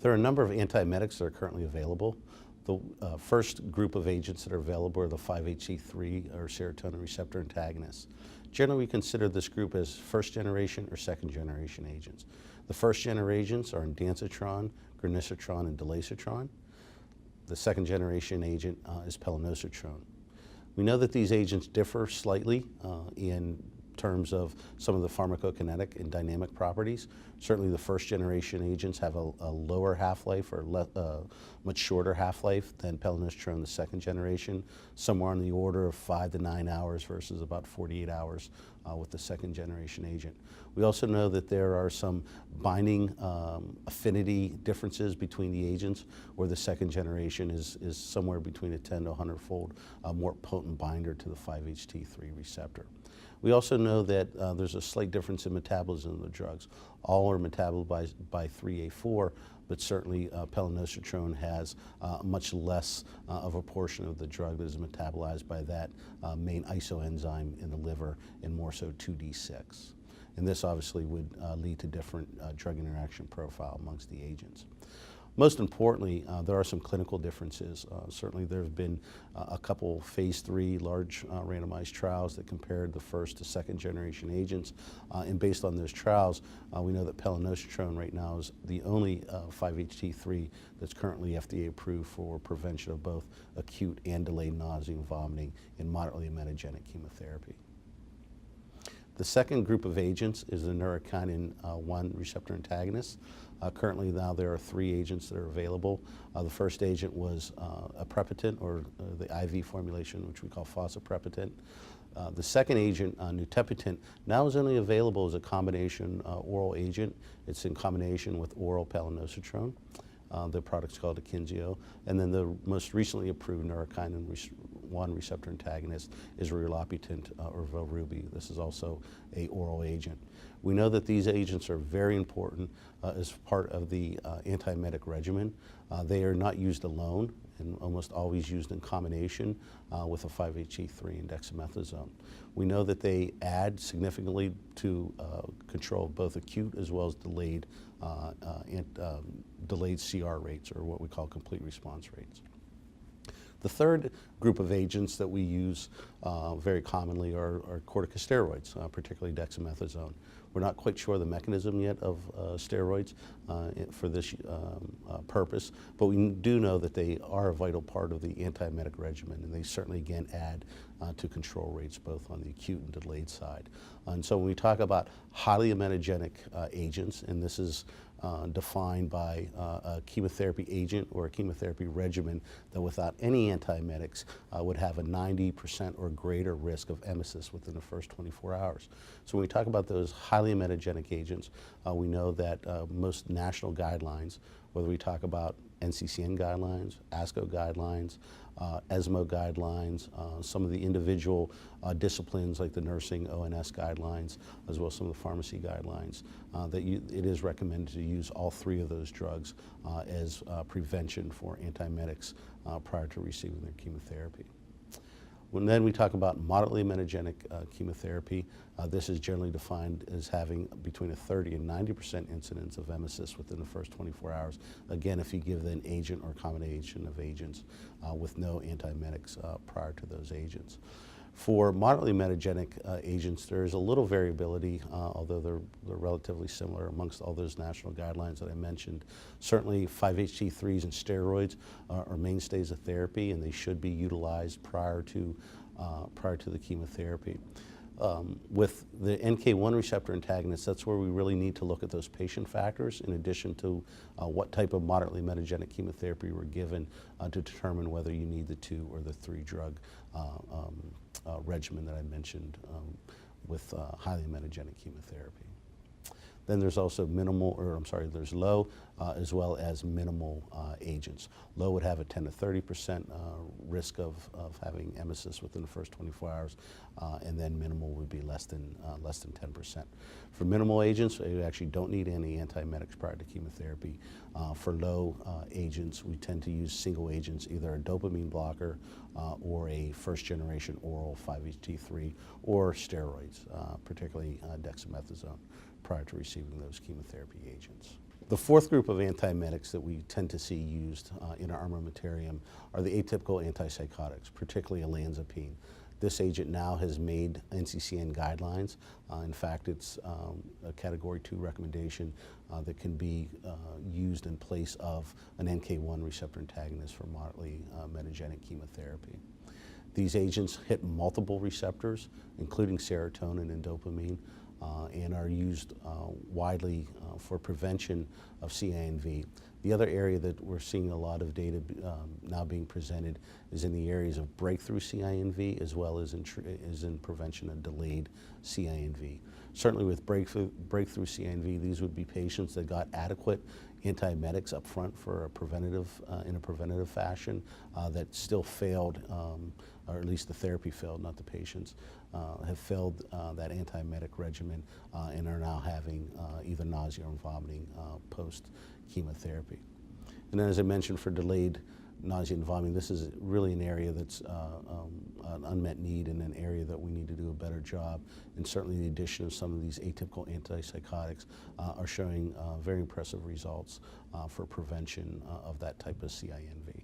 There are a number of antiemetics that are currently available. The first group of agents that are available are the 5-HT3 or serotonin receptor antagonists. Generally, we consider this group as first generation or second generation agents. The first generations are ondansetron, granisetron, and delasetron. The second generation agent is pelinosetron. We know that these agents differ slightly in terms of some of the pharmacokinetic and dynamic properties. Certainly the first generation agents have a lower half-life or much shorter half-life than pelinosetron, the second generation, somewhere on the order of 5 to 9 hours versus about 48 hours with the second generation agent. We also know that there are some binding affinity differences between the agents, where the second generation is somewhere between a 10 to 100-fold more potent binder to the 5-HT3 receptor. We also know that there's a slight difference in metabolism of the drugs. All are metabolized by 3A4, but certainly pelinosetron has much less of a portion of the drug that is metabolized by that main isoenzyme in the liver, and more so 2D6. And this obviously would lead to different drug interaction profile amongst the agents. Most importantly, there are some clinical differences. Certainly there have been a couple phase 3 large randomized trials that compared the first to second generation agents. And based on those trials, we know that pelinosetron right now is the only 5-HT3 that's currently FDA approved for prevention of both acute and delayed nausea and vomiting in moderately metagenic chemotherapy. The second group of agents is the neurokinin-1 receptor antagonists. Currently now there are 3 agents that are available. The first agent was aprepitant, or the IV formulation, which we call fosaprepitant. The second agent, nutipetant, now is only available as a combination oral agent. It's in combination with oral pelinosetron. The product's called Akynzeo. And then the most recently approved neurokinin-1 receptor antagonist is rilapudin or Velrubi. This is also an oral agent. We know that these agents are very important as part of the antiemetic regimen. They are not used alone and almost always used in combination with a 5-HT3 and dexamethasone. We know that they add significantly to control of both acute as well as delayed CR rates, or what we call complete response rates. The third group of agents that we use very commonly are corticosteroids, particularly dexamethasone. We're not quite sure the mechanism yet of steroids for this purpose, but we do know that they are a vital part of the antiemetic regimen, and they certainly again add to control rates both on the acute and delayed side. And so when we talk about highly emetogenic agents, and this is defined by a chemotherapy agent or a chemotherapy regimen that without any antiemetics would have a 90% or greater risk of emesis within the first 24 hours. So when we talk about those highly emetogenic agents, we know that most national guidelines, whether we talk about NCCN guidelines, ASCO guidelines, ESMO guidelines, some of the individual disciplines like the nursing ONS guidelines, as well as some of the pharmacy guidelines, that it is recommended to use all 3 of those drugs as prevention for antiemetics prior to receiving their chemotherapy. When then we talk about moderately metagenic chemotherapy, this is generally defined as having between a 30 and 90% incidence of emesis within the first 24 hours. Again, if you give an agent or combination of agents with no antiemetics prior to those agents. For moderately metagenic agents, there is a little variability, although they're relatively similar amongst all those national guidelines that I mentioned. Certainly 5-HT3s and steroids are mainstays of therapy, and they should be utilized prior to the chemotherapy. With the NK1 receptor antagonists, that's where we really need to look at those patient factors in addition to what type of moderately metagenic chemotherapy we're given to determine whether you need the 2 or the 3 drug regimen that I mentioned with highly metagenic chemotherapy. Then there's also there's low as well as minimal agents. Low would have a 10 to 30% risk of having emesis within the first 24 hours, and then minimal would be less than 10%. For minimal agents, we actually don't need any antiemetics prior to chemotherapy. For low agents, we tend to use single agents, either a dopamine blocker or a first-generation oral 5-HT3 or steroids, particularly dexamethasone, prior to receiving those chemotherapy agents. The fourth group of antiemetics that we tend to see used in our armamentarium are the atypical antipsychotics, particularly olanzapine. This agent now has made NCCN guidelines. In fact, it's a Category 2 recommendation that can be used in place of an NK1 receptor antagonist for moderately metagenic chemotherapy. These agents hit multiple receptors, including serotonin and dopamine, and are used widely for prevention of CINV. The other area that we're seeing a lot of data now being presented is in the areas of breakthrough CINV as well as in prevention of delayed CINV. Certainly with breakthrough CINV, these would be patients that got adequate antiemetics up front for a preventative, in a preventative fashion that still failed, or at least the therapy failed, not the patients, have failed that antiemetic regimen and are now having either nausea or vomiting post-chemotherapy. And then as I mentioned, for delayed nausea and vomiting, this is really an area that's an unmet need and an area that we need to do a better job. And certainly the addition of some of these atypical antipsychotics are showing very impressive results for prevention of that type of CINV.